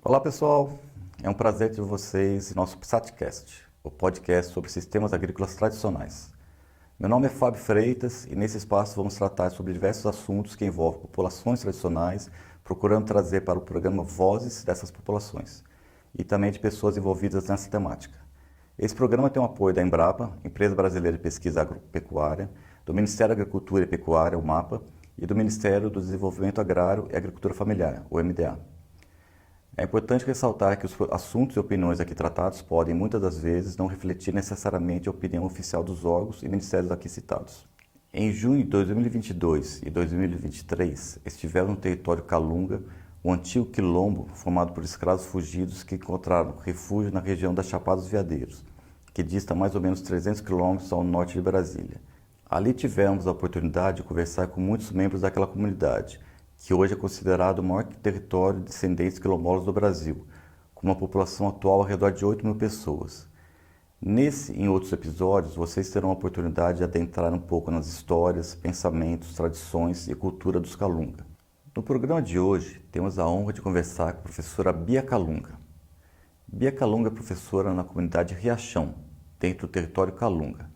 Olá pessoal, é um prazer ter vocês em nosso Psatcast, o podcast sobre sistemas agrícolas tradicionais. Meu nome é Fábio Freitas e nesse espaço vamos tratar sobre diversos assuntos que envolvem populações tradicionais, procurando trazer para o programa vozes dessas populações e também de pessoas envolvidas nessa temática. Esse programa tem o apoio da Embrapa, Empresa Brasileira de Pesquisa Agropecuária, do Ministério da Agricultura e Pecuária, o MAPA, e do Ministério do Desenvolvimento Agrário e Agricultura Familiar, o MDA. É importante ressaltar que os assuntos e opiniões aqui tratados podem, muitas das vezes, não refletir necessariamente a opinião oficial dos órgãos e ministérios aqui citados. Em junho de 2022 e 2023, estiveram no território Calunga, o antigo quilombo formado por escravos fugidos que encontraram refúgio na região das Chapadas Veadeiros, que dista mais ou menos 300 quilômetros ao norte de Brasília. Ali tivemos a oportunidade de conversar com muitos membros daquela comunidade, que hoje é considerado o maior território de descendentes quilombolas do Brasil, com uma população atual ao redor de 8 mil pessoas. Nesse e em outros episódios, vocês terão a oportunidade de adentrar um pouco nas histórias, pensamentos, tradições e cultura dos Calunga. No programa de hoje, temos a honra de conversar com a professora Bia Calunga. Bia Calunga é professora na comunidade Riachão, dentro do território Calunga.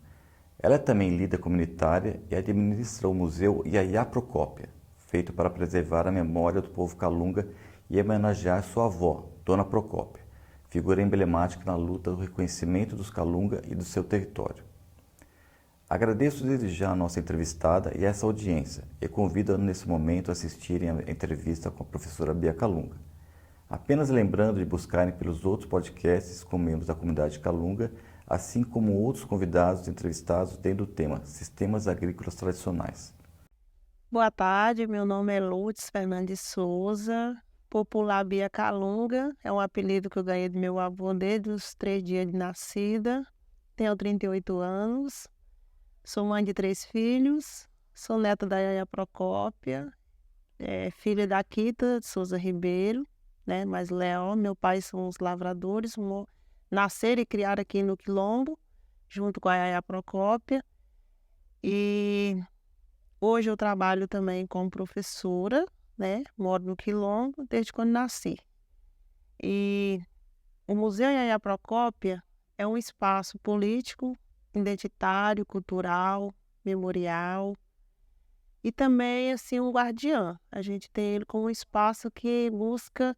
Ela é também líder comunitária e administra o Museu Iaiá Procópia, feito para preservar a memória do povo Calunga e homenagear sua avó, Dona Procópia, figura emblemática na luta do reconhecimento dos Calunga e do seu território. Agradeço desde já a nossa entrevistada e essa audiência e convido nesse momento a assistirem à entrevista com a professora Bia Calunga. Apenas lembrando de buscarem pelos outros podcasts com membros da comunidade Calunga, assim como outros convidados entrevistados dentro do tema Sistemas Agrícolas Tradicionais. Boa tarde, meu nome é Lourdes Fernandes Souza, popular Bia Calunga, é um apelido que eu ganhei do meu avô desde os 3 dias de nascida, tenho 38 anos, sou mãe de 3 filhos, sou neta da Iaiá Procópia, filha da Quita de Souza Ribeiro, né, mas Leão, meu pai são os lavradores, nasceram e criaram aqui no Quilombo, junto com a Iaiá Procópia, e hoje eu trabalho também como professora, né? Moro no Quilombo desde quando nasci. E o Museu Iaiá Procópia é um espaço político, identitário, cultural, memorial e também assim um guardiã. A gente tem ele como um espaço que busca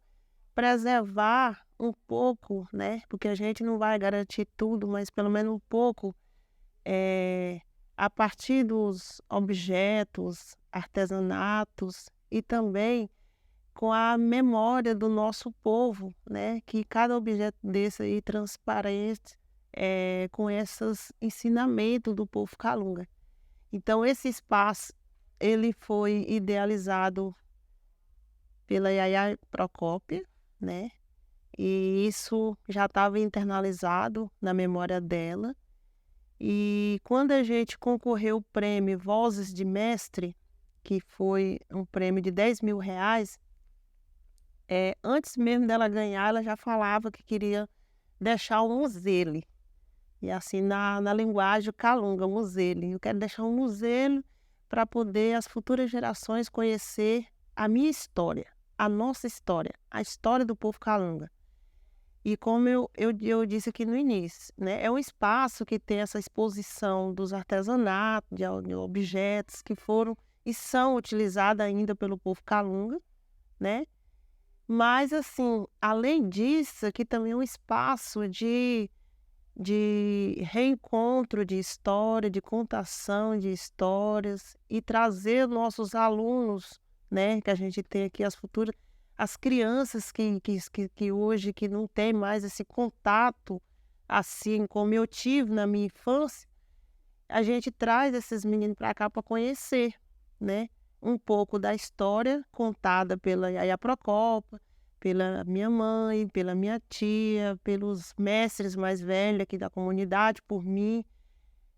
preservar um pouco, né? Porque a gente não vai garantir tudo, mas pelo menos um pouco a partir dos objetos, artesanatos e também com a memória do nosso povo, né, que cada objeto desse aí transparente, com esses ensinamentos do povo Calunga. Então esse espaço, ele foi idealizado pela Iaiá Procópia, né, e isso já estava internalizado na memória dela. E quando a gente concorreu o prêmio Vozes de Mestre, que foi um prêmio de R$ 10.000, antes mesmo dela ganhar, ela já falava que queria deixar um museu. E assim, na linguagem Calunga, museu. Eu quero deixar um museu para poder as futuras gerações conhecer a minha história, a nossa história, a história do povo Calunga. E como eu disse aqui no início, né, é um espaço que tem essa exposição dos artesanatos, de objetos que foram e são utilizados ainda pelo povo Calunga, né? Mas, assim, além disso, aqui também é um espaço de reencontro de história, de contação de histórias e trazer nossos alunos, né, que a gente tem aqui as crianças que hoje que não tem mais esse contato assim como eu tive na minha infância, a gente traz esses meninos para cá para conhecer, né, um pouco da história contada pela Iaiá Procópia, pela minha mãe, pela minha tia, pelos mestres mais velhos aqui da comunidade, por mim,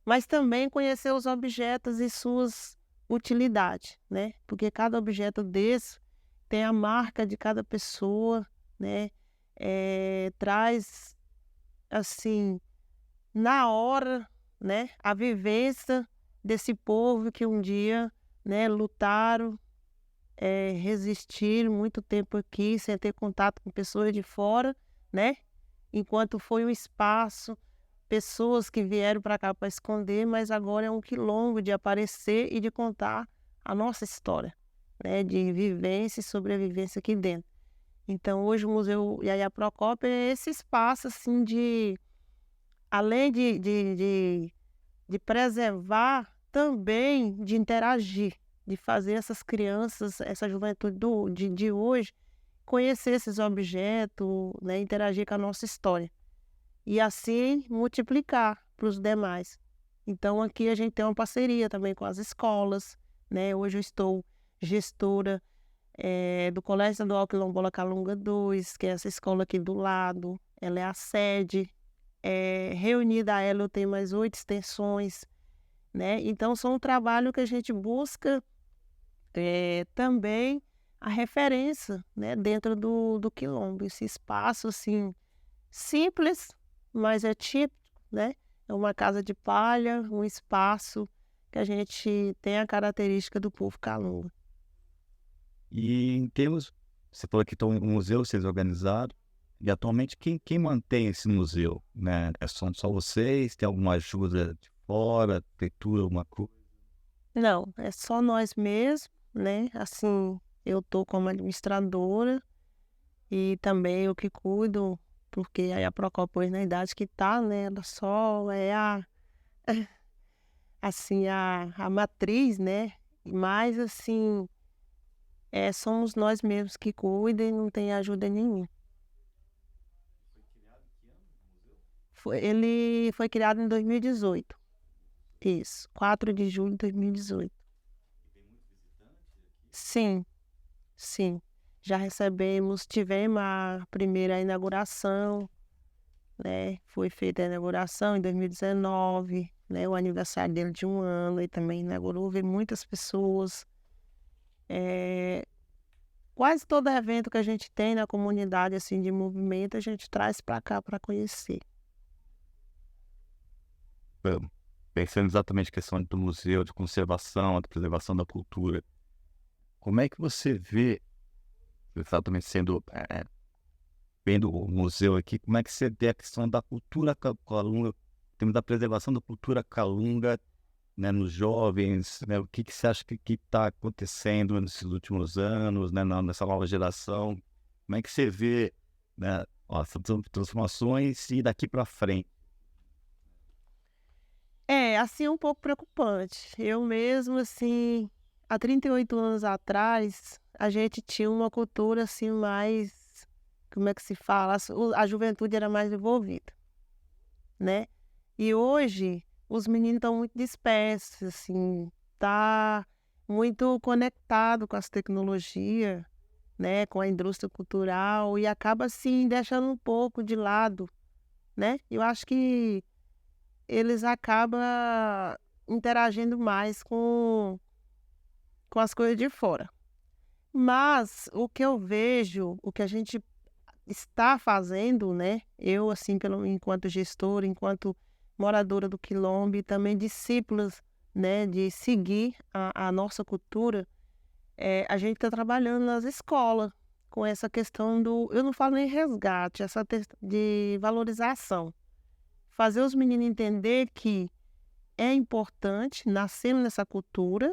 mas também conhecer os objetos e suas utilidades, né? Porque cada objeto desse tem a marca de cada pessoa, né? Traz, assim, na hora, né, a vivência desse povo que um dia, né, lutaram resistir muito tempo aqui sem ter contato com pessoas de fora, né? Enquanto foi um espaço, pessoas que vieram para cá para esconder, mas agora é um quilombo de aparecer e de contar a nossa história, né? De vivência e sobrevivência aqui dentro. Então hoje o Museu Yaya Procópio é esse espaço assim de, além de preservar, também de interagir, de fazer essas crianças, essa juventude de hoje, conhecer esses objetos, né, interagir com a nossa história. E assim multiplicar para os demais. Então aqui a gente tem uma parceria também com as escolas, né? Hoje eu estou gestora do Colégio Estadual Quilombola Calunga 2, que é essa escola aqui do lado. Ela é a sede. Reunida a ela eu tenho mais 8 extensões, né? Então são um trabalho que a gente busca também a referência, né, dentro do quilombo. Esse espaço assim simples, mas é típico, né? É uma casa de palha, um espaço que a gente tem a característica do povo calunga. E em termos, você falou que um museu vocês organizaram, e atualmente quem mantém esse museu, né? São só vocês? Tem alguma ajuda de fora, prefeitura, alguma coisa? Não, é só nós mesmos, né? Assim, eu tô como administradora e também eu que cuido, porque aí a Procópio, na idade que tá, né? Ela só é assim, a matriz, né? Mas assim, somos nós mesmos que cuidam e não tem ajuda nenhuma. Ele foi criado em 2018. Isso, 4 de julho de 2018. Sim, sim. Já tivemos a primeira inauguração, né? Foi feita a inauguração em 2019, né? O aniversário dele de 1 ano, e também inaugurou, veio muitas pessoas. Quase todo evento que a gente tem na comunidade, assim, de movimento, a gente traz para cá para conhecer. Pensando exatamente na questão do museu, de conservação, da preservação da cultura, como é que você vê, exatamente vendo o museu aqui, como é que você vê a questão da cultura calunga, temos da preservação da cultura calunga, né, nos jovens, né, o que você acha que está acontecendo nesses últimos anos, né, nessa nova geração? Como é que você vê, né, essas transformações e daqui para frente? Assim, um pouco preocupante. Eu mesmo, assim, há 38 anos atrás, a gente tinha uma cultura, assim, mais, como é que se fala? A juventude era mais envolvida, né? E hoje, os meninos estão muito dispersos, assim, tá muito conectado com as tecnologias, né? Com a indústria cultural, e acaba, assim, deixando um pouco de lado, né? Eu acho que eles acabam interagindo mais com as coisas de fora. Mas o que eu vejo, o que a gente está fazendo, né? Eu, assim, enquanto gestora, enquanto moradora do Quilombo e também discípulas, né, de seguir a nossa cultura, a gente está trabalhando nas escolas com essa questão eu não falo nem resgate, de valorização. Fazer os meninos entender que é importante, nascendo nessa cultura,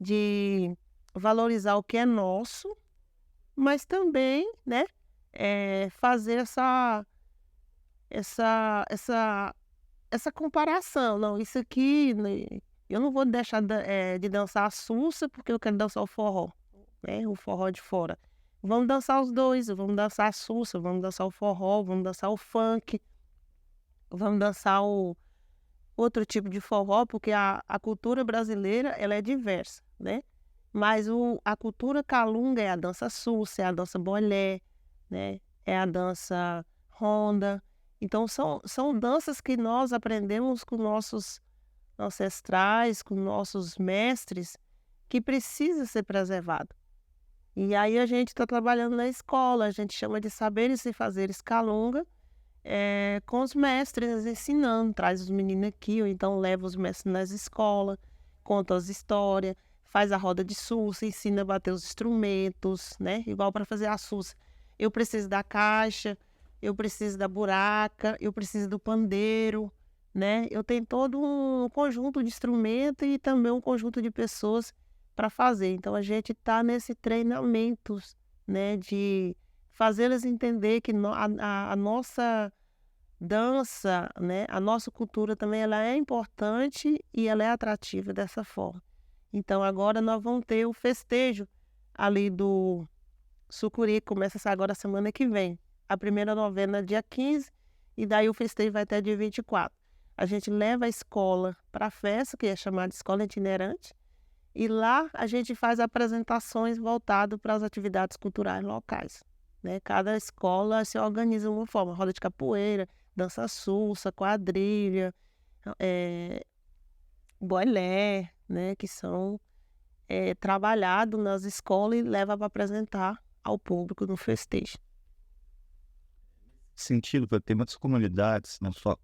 de valorizar o que é nosso, mas também, né, fazer essa comparação. Não, isso aqui, né, eu não vou deixar de dançar a Sussa porque eu quero dançar o forró, né, o forró de fora. Vamos dançar os dois, vamos dançar a Sussa, vamos dançar o forró, vamos dançar o funk, vamos dançar o outro tipo de forró, porque a cultura brasileira, ela é diversa, né? Mas a cultura calunga é a dança Sussa, é a dança bolé, né? É a dança ronda. Então, são danças que nós aprendemos com nossos ancestrais, com nossos mestres, que precisa ser preservado. E aí a gente está trabalhando na escola, a gente chama de saberes e fazeres calunga, com os mestres ensinando, traz os meninos aqui, ou então leva os mestres nas escolas, conta as histórias, faz a roda de Sussa, ensina a bater os instrumentos, né? Igual para fazer a Sussa. Eu preciso da caixa, eu preciso da buraca, eu preciso do pandeiro, né? Eu tenho todo um conjunto de instrumento e também um conjunto de pessoas para fazer. Então a gente está nesse treinamento, né? De fazê-las entender que a nossa dança, né? A nossa cultura também ela é importante e ela é atrativa dessa forma. Então agora nós vamos ter o festejo ali do Sucuri, que começa agora semana que vem. A primeira novena dia 15 e daí o festejo vai até dia 24. A gente leva a escola para a festa, que é chamada Escola Itinerante, e lá a gente faz apresentações voltadas para as atividades culturais locais, né? Cada escola se organiza de uma forma, roda de capoeira, dança sussa, quadrilha, boilé, né? Que são trabalhados nas escolas e leva para apresentar ao público no festejo. Sentido, tem muitas comunidades, não só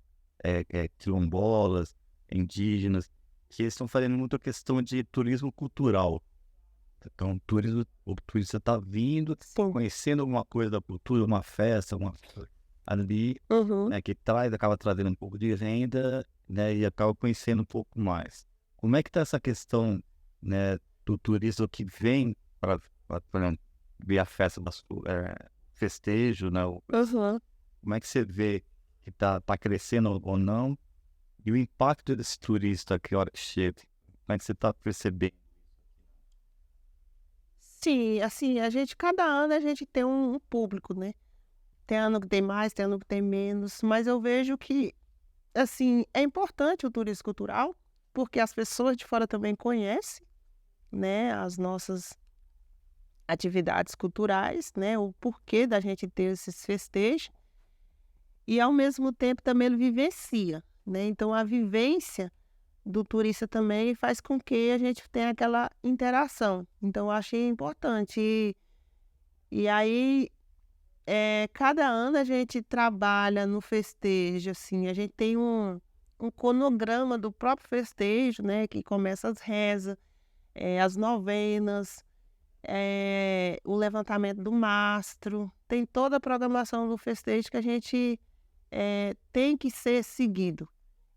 quilombolas, indígenas, que eles estão fazendo muita questão de turismo cultural. Então, o turista está vindo, Sim. conhecendo alguma coisa da cultura, uma festa, uma ali, Uhum. né, que acaba trazendo um pouco de renda, né, e acaba conhecendo um pouco mais. Como é que está essa questão, né, do turista que vem para ver a festa, festejo, né? Uhum. Como é que você vê que está crescendo ou não? E o impacto desse turista que hora que chega? Como é que você está percebendo? Sim, assim, cada ano a gente tem um público, né? Tem ano que tem mais, tem ano que tem menos, mas eu vejo que, assim, é importante o turismo cultural, porque as pessoas de fora também conhecem, né, as nossas atividades culturais, né, o porquê da gente ter esses festejos, e ao mesmo tempo também ele vivencia, né? Então a vivência do turista também faz com que a gente tenha aquela interação. Então eu achei importante. E aí, cada ano a gente trabalha no festejo, assim, a gente tem um cronograma do próprio festejo, né, que começa as rezas, as novenas, o levantamento do mastro, tem toda a programação do festejo que a gente tem que ser seguido.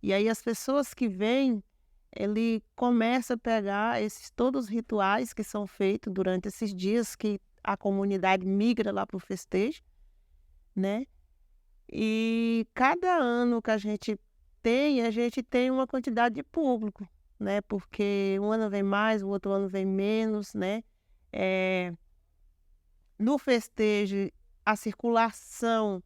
E aí as pessoas que vêm, ele começa a pegar todos os rituais que são feitos durante esses dias que a comunidade migra lá para o festejo, né? E cada ano que a gente tem uma quantidade de público, né? Porque um ano vem mais, o outro ano vem menos, né? No festejo, a circulação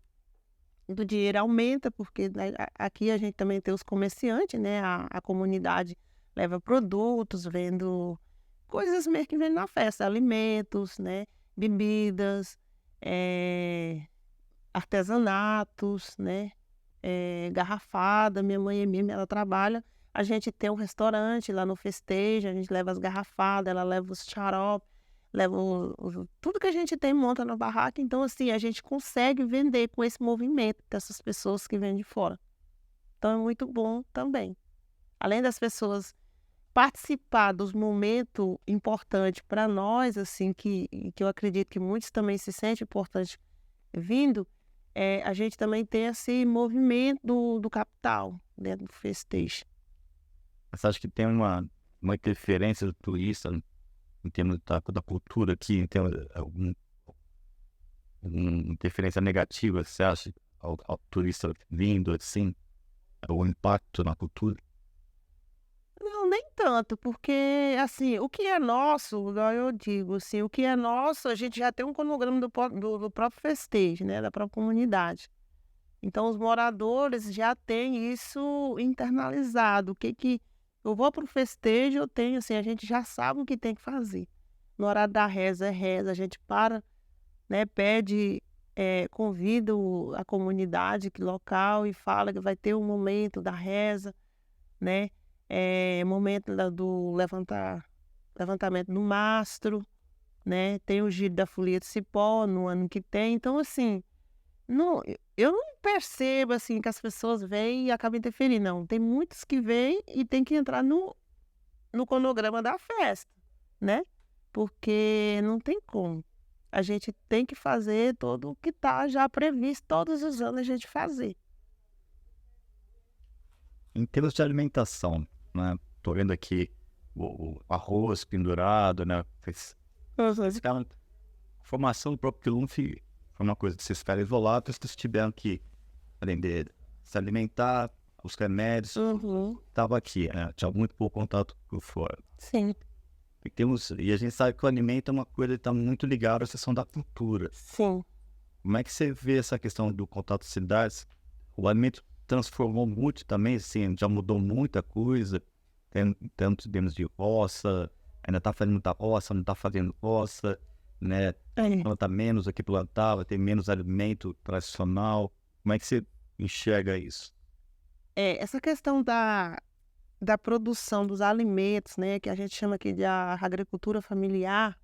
do dinheiro aumenta, porque né, aqui a gente também tem os comerciantes, né? A comunidade leva produtos, vendo coisas mesmo que vem na festa, alimentos, né? Bebidas, artesanatos, né? Garrafada, minha mãe mesmo, ela trabalha. A gente tem um restaurante lá no festejo, a gente leva as garrafadas, ela leva os xarope, leva tudo que a gente tem, monta na barraca. Então, assim, a gente consegue vender com esse movimento dessas pessoas que vêm de fora. Então, é muito bom também. Além das pessoas participar dos momentos importantes para nós, assim, que eu acredito que muitos também se sentem importantes vindo, a gente também tem esse movimento do capital dentro do festejo. Você acha que tem uma interferência do turista em termos da cultura aqui, em termos de alguma interferência negativa, você acha, ao turista vindo assim, o impacto na cultura? Não, nem tanto, porque, assim, o que é nosso, igual eu digo, assim, o que é nosso, a gente já tem um cronograma do próprio festejo, né, da própria comunidade. Então, os moradores já têm isso internalizado. O que eu vou para o festejo, eu tenho, assim, a gente já sabe o que tem que fazer. No horário da reza, é reza, a gente para, né, pede, convida a comunidade local e fala que vai ter um momento da reza, né, momento do levantamento do mastro, né, tem o giro da folia de cipó no ano que tem. Então, assim, não, eu não percebo, assim, que as pessoas vêm e acabam interferindo, não. Tem muitos que vêm e tem que entrar no cronograma da festa. né? Porque não tem como. A gente tem que fazer todo o que está já previsto todos os anos a gente fazer. Em termos de alimentação, né? Tô vendo aqui o arroz pendurado, né? Aquela formação do próprio quilombo foi uma coisa que vocês ficaram isolados, vocês tiveram que aprender a se alimentar, os remédios, estava aqui, né? Tinha muito pouco contato por fora. Sim, E a gente sabe que o alimento é uma coisa que está muito ligada à questão da cultura. sim. Como é que você vê essa questão do contato de cidades? O alimento transformou muito também, assim, já mudou muita coisa, tanto em termos de roça, ainda está fazendo muita roça, não está fazendo roça, né? Planta menos do que plantava, tem menos alimento tradicional. Como é que você enxerga isso? Essa questão da produção dos alimentos, né, que a gente chama aqui de agricultura familiar,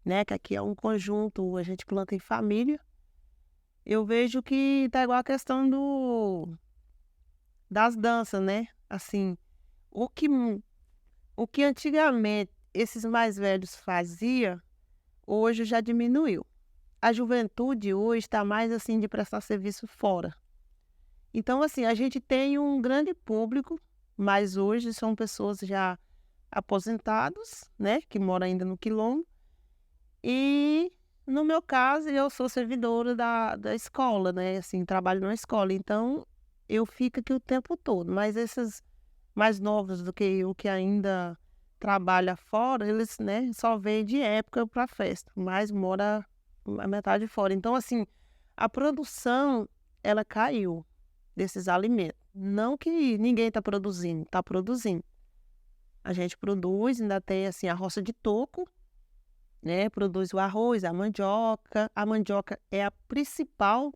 né, que aqui é um conjunto, a gente planta em família. Eu vejo que tá igual a questão das danças, né? Assim, o que, o que antigamente esses mais velhos faziam, hoje já diminuiu. A juventude hoje está mais assim de prestar serviço fora. Então, assim, a gente tem um grande público, mas hoje são pessoas já aposentados, né, que moram ainda no quilombo. E no meu caso, eu sou servidora da escola, né, assim, trabalho na escola. Então, eu fico aqui o tempo todo. Mas esses mais novos do que eu, que ainda trabalha fora, eles, né, só vêm de época para festa, mas mora a metade fora. Então, assim, a produção, ela caiu desses alimentos. Não que ninguém está produzindo, está produzindo. A gente produz, ainda tem assim a roça de toco, né? Produz o arroz, a mandioca. A mandioca é a principal.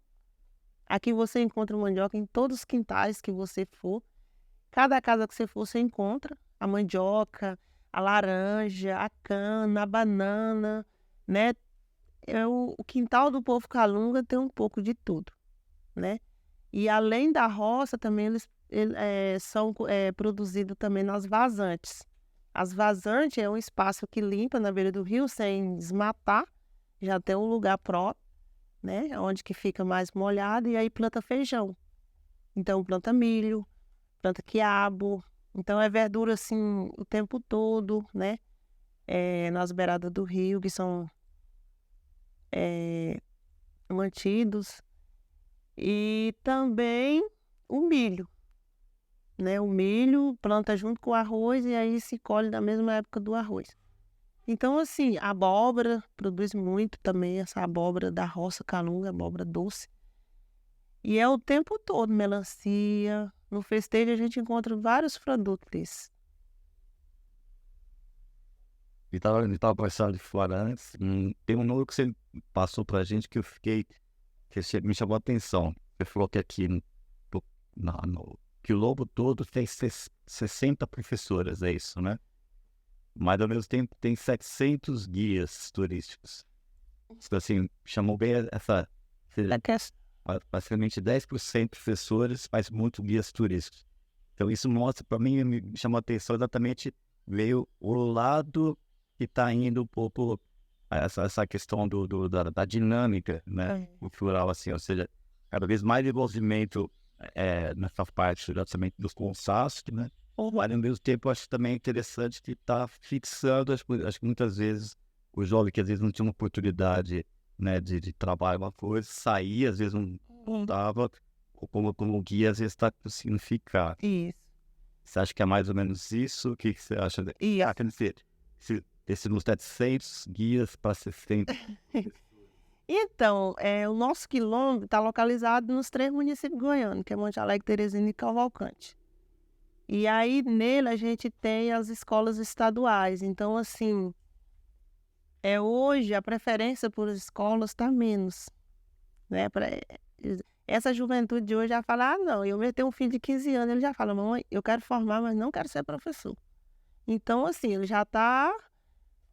Aqui você encontra mandioca em todos os quintais que você for. Cada casa que você for, você encontra a mandioca, a laranja, a cana, a banana, né? O quintal do povo Calunga tem um pouco de tudo, né? E além da roça, também eles são produzidos também nas vazantes. As vazantes é um espaço que limpa na beira do rio sem desmatar, já tem um lugar próprio, né? Onde que fica mais molhado e aí planta feijão. Então planta milho, planta quiabo. Então é verdura assim o tempo todo, né? Nas beiradas do rio que são mantidos. E também o milho, né? O milho planta junto com o arroz e aí se colhe na mesma época do arroz. Então, assim, a abóbora produz muito também, essa abóbora da roça Calunga, abóbora doce. E é o tempo todo, melancia. No festejo a gente encontra vários produtos desses. E tava conversando de fora antes, tem um número que você passou pra gente que eu fiquei, me chamou a atenção. Você falou que aqui no quilombo todo tem 60 professoras, é isso, né? Mas ao mesmo tempo tem 700 guias turísticos. Então, assim, chamou bem essa... Basicamente 10% professores, mas muito guias turísticos. Então isso mostra, para mim, me chamou a atenção exatamente veio o lado que está indo um pouco essa questão da dinâmica, né, cultural, assim, ou seja, cada vez mais envolvimento nessa parte justamente dos consórcios, né, mas ao mesmo tempo eu acho também interessante que está fixando, acho que muitas vezes o jovem que às vezes não tinha uma oportunidade, né, de trabalho, uma coisa, saía, às vezes não dava, como guia, às vezes está conseguindo ficar. Isso. Você acha que é mais ou menos isso? O que você acha? Quer dizer, esse nos 700 guias para 60. Então, o nosso quilombo está localizado nos 3 municípios goianos, que é Monte Alegre, Teresina e Cavalcante. E aí, nele, a gente tem as escolas estaduais. Então, assim, hoje a preferência por escolas está menos, né? Essa juventude de hoje já fala, não, eu tenho um filho de 15 anos, ele já fala, mamãe, eu quero formar, mas não quero ser professor. Então, assim, ele já está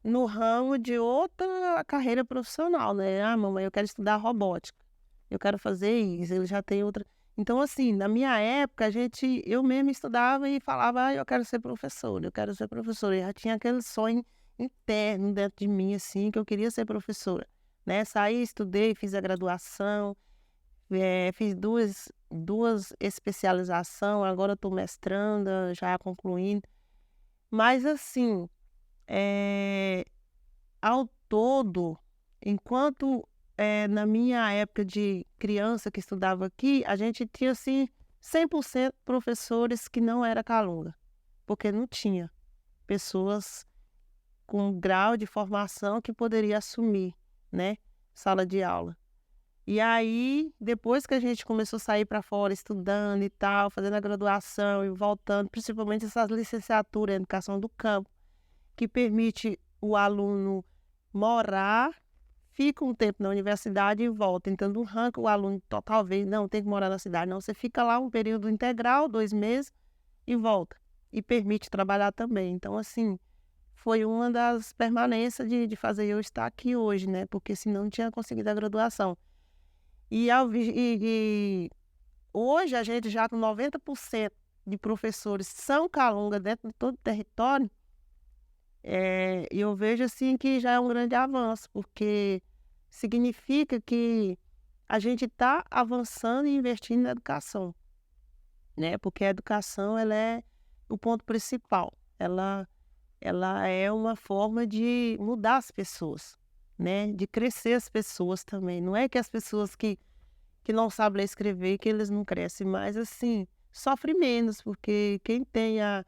no ramo de outra carreira profissional, né? Ah, mamãe, eu quero estudar robótica, eu quero fazer isso, ele já tem outra... Então, assim, na minha época, eu mesma estudava e falava, eu quero ser professora, eu quero ser professora. Eu já tinha aquele sonho interno dentro de mim, assim, que eu queria ser professora, né? Saí, estudei, fiz a graduação, fiz duas especializações, agora estou mestranda, já concluindo. Mas, assim, eh, ao todo, enquanto na minha época de criança que estudava aqui, a gente tinha, assim, 100% professores que não era Calunga, porque não tinha pessoas com grau de formação que poderia assumir, né, sala de aula. E aí, depois que a gente começou a sair para fora, estudando e tal, fazendo a graduação e voltando, principalmente essas licenciaturas em educação do campo, que permite o aluno morar, fica um tempo na universidade e volta. Então, não arranca o aluno talvez, não, tem que morar na cidade. Não, você fica lá um período integral, 2 meses, e volta. E permite trabalhar também. Então, assim, foi uma das permanências de fazer eu estar aqui hoje, né? Porque senão não tinha conseguido a graduação. E hoje a gente já com 90% de professores são Calunga dentro de todo o território, e eu vejo assim que já é um grande avanço, porque significa que a gente está avançando e investindo na educação, né? Porque a educação ela é o ponto principal, ela é uma forma de mudar as pessoas, né? De crescer as pessoas também. Não é que as pessoas que não sabem ler e escrever, que eles não crescem, mas assim, sofre menos, porque quem tem a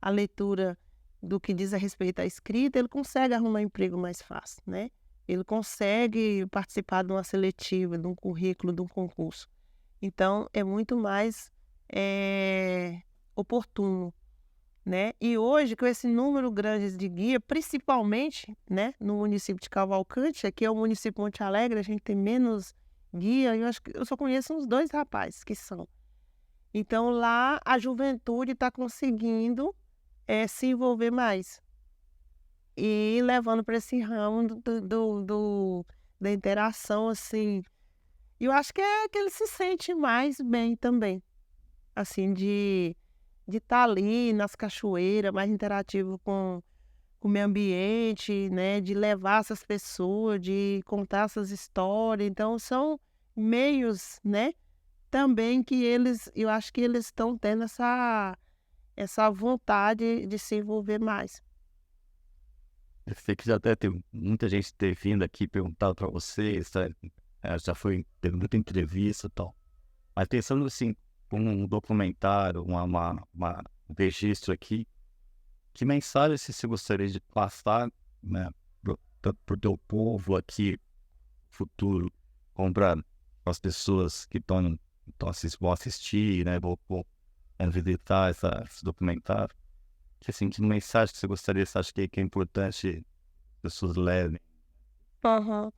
leitura do que diz a respeito à escrita, ele consegue arrumar emprego mais fácil, né? Ele consegue participar de uma seletiva, de um currículo, de um concurso. Então, é muito mais oportuno, né? E hoje, com esse número grande de guia, principalmente, né, no município de Cavalcante, aqui é o município de Monte Alegre, a gente tem menos guia, eu acho que eu só conheço uns 2 rapazes que são. Então, lá a juventude está conseguindo se envolver mais e levando para esse ramo da interação, assim. E eu acho que é que ele se sente mais bem também, assim, de estar ali nas cachoeiras, mais interativo com o meio ambiente, né, de levar essas pessoas, de contar essas histórias. Então, são meios, né, também que eu acho que eles estão tendo essa vontade de se envolver mais. Eu sei que já até tem muita gente ter vindo aqui perguntar para você, já teve muita entrevista e tal. Mas pensando assim, como um documentário, um registro aqui, que mensagem você gostaria de passar, né, tanto para o teu povo aqui, futuro, como para as pessoas que vão assistir, né, vão visitar esse documentário? Que, assim, que mensagem que você acha que é importante as pessoas levem? Aham.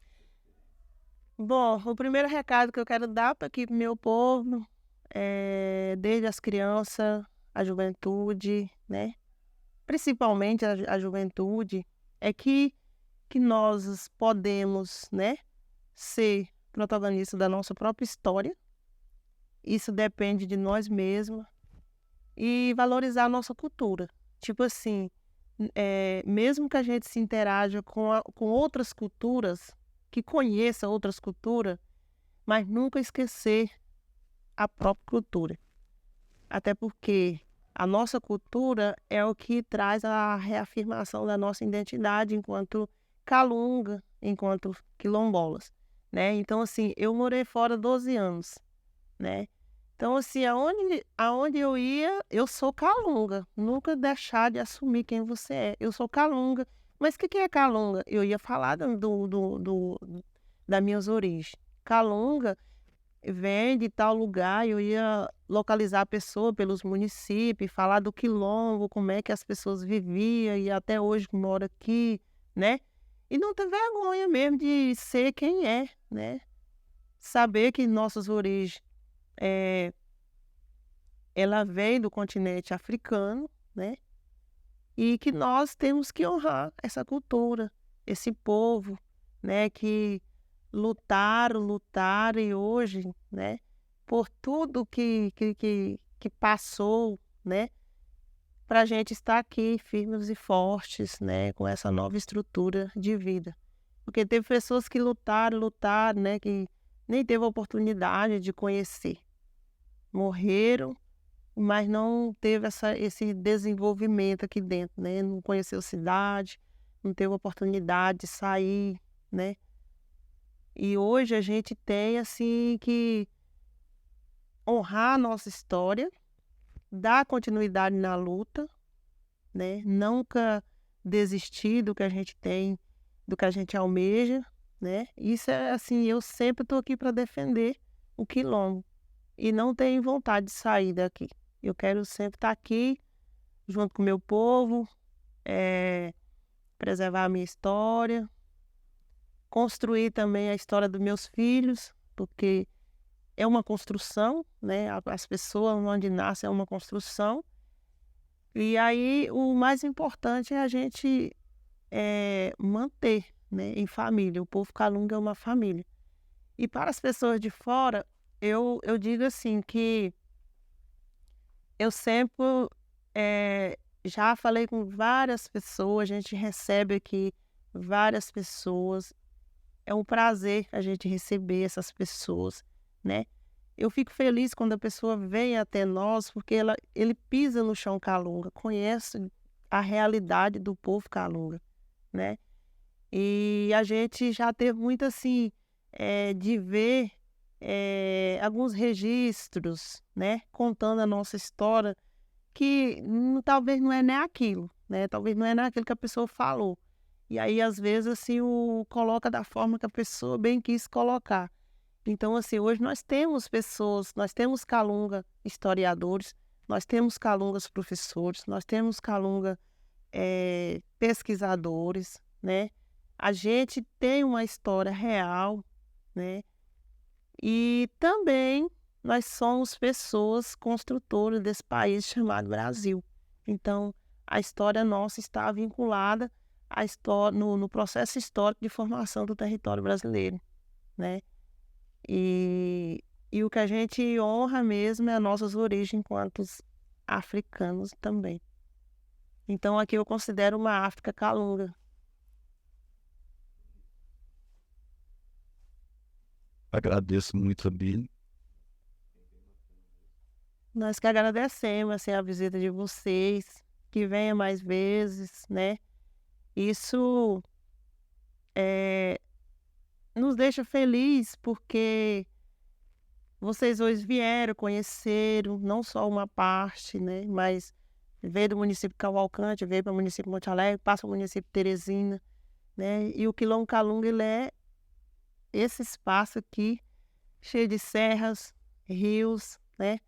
Bom, o primeiro recado que eu quero dar para aqui pro meu povo, desde as crianças, a juventude, né, principalmente a juventude, é que nós podemos, né, ser protagonistas da nossa própria história. Isso depende de nós mesmos e valorizar a nossa cultura. Tipo assim, mesmo que a gente se interaja com outras culturas, que conheça outras culturas, mas nunca esquecer a própria cultura. Até porque a nossa cultura é o que traz a reafirmação da nossa identidade enquanto Calunga, enquanto quilombolas, né? Então, assim, eu morei fora 12 anos, né? Então, assim, aonde eu ia, eu sou Calunga. Nunca deixar de assumir quem você é. Eu sou Calunga. Mas o que é Calunga? Eu ia falar das minhas origens. Calunga vem de tal lugar, eu ia localizar a pessoa pelos municípios, falar do quilombo, como é que as pessoas viviam e até hoje mora aqui, né? E não ter vergonha mesmo de ser quem é, né? Saber que nossas origens, ela vem do continente africano, né? E que nós temos que honrar essa cultura, esse povo, né? Que lutaram e hoje, né? Por tudo que passou, né? para a gente estar aqui firmes e fortes, né, com essa nova estrutura de vida. Porque teve pessoas que lutaram, né, que nem teve a oportunidade de conhecer. Morreram, mas não teve esse desenvolvimento aqui dentro, né? Não conheceu cidade, não teve oportunidade de sair, né? E hoje a gente tem, assim, que honrar a nossa história, dar continuidade na luta, né? Nunca desistir do que a gente tem, do que a gente almeja, né? Isso é assim, eu sempre estou aqui para defender o quilombo e não tenho vontade de sair daqui. Eu quero sempre estar aqui junto com o meu povo, preservar a minha história, construir também a história dos meus filhos, porque é uma construção, né? As pessoas onde nascem é uma construção. E aí o mais importante é a gente manter, né, em família. O povo Calunga é uma família. E para as pessoas de fora, eu digo assim que eu sempre já falei com várias pessoas, a gente recebe aqui várias pessoas. É um prazer a gente receber essas pessoas, né? Eu fico feliz quando a pessoa vem até nós, porque ele pisa no chão Calunga, conhece a realidade do povo Calunga, né? E a gente já teve muito assim, de ver alguns registros, né? Contando a nossa história, que talvez não é nem aquilo, né? Talvez não é nem aquilo que a pessoa falou. E aí, às vezes, assim, coloca da forma que a pessoa bem quis colocar. Então, assim, hoje nós temos pessoas, nós temos Calunga historiadores, nós temos Calungas professores, nós temos Calunga pesquisadores, né? A gente tem uma história real, né? E também nós somos pessoas construtoras desse país chamado Brasil. Então, a história nossa está vinculada à história, no processo histórico de formação do território brasileiro, né? E o que a gente honra mesmo é as nossas origens enquanto africanos também. Então, aqui eu considero uma África Calunga. Agradeço muito, Abílio. Nós que agradecemos assim, a visita de vocês, que venha mais vezes, né? Isso nos deixa feliz porque vocês hoje vieram, conheceram não só uma parte, né? Mas veio do município de Cavalcante, veio para o município de Monte Alegre, passa para o município de Teresina, né? E o Quilombo Calunga, ele é esse espaço aqui, cheio de serras, rios, né?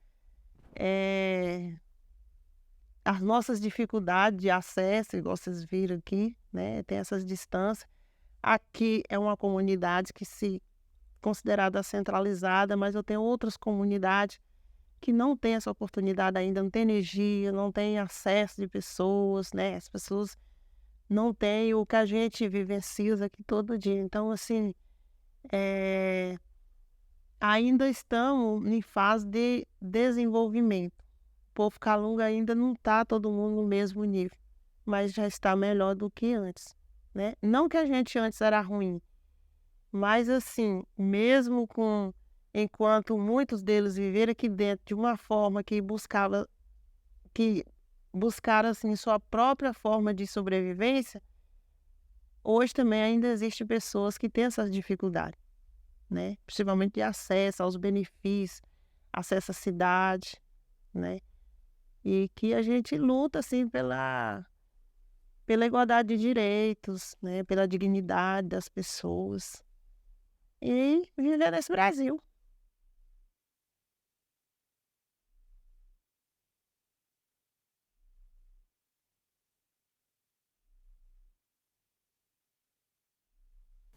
As nossas dificuldades de acesso, igual vocês viram aqui, né? Tem essas distâncias. Aqui é uma comunidade que se considerada centralizada, mas eu tenho outras comunidades que não têm essa oportunidade ainda, não tem energia, não tem acesso de pessoas, né? As pessoas não têm o que a gente vivencia aqui todo dia. Então, assim, ainda estamos em fase de desenvolvimento. O povo Calunga ainda não está todo mundo no mesmo nível, mas já está melhor do que antes, né? Não que a gente antes era ruim, mas assim, mesmo enquanto muitos deles viveram aqui dentro de uma forma que buscaram assim sua própria forma de sobrevivência, hoje também ainda existem pessoas que têm essas dificuldades, né? Principalmente de acesso aos benefícios, acesso à cidade, né? E que a gente luta assim pela igualdade de direitos, né? Pela dignidade das pessoas e viver nesse Brasil.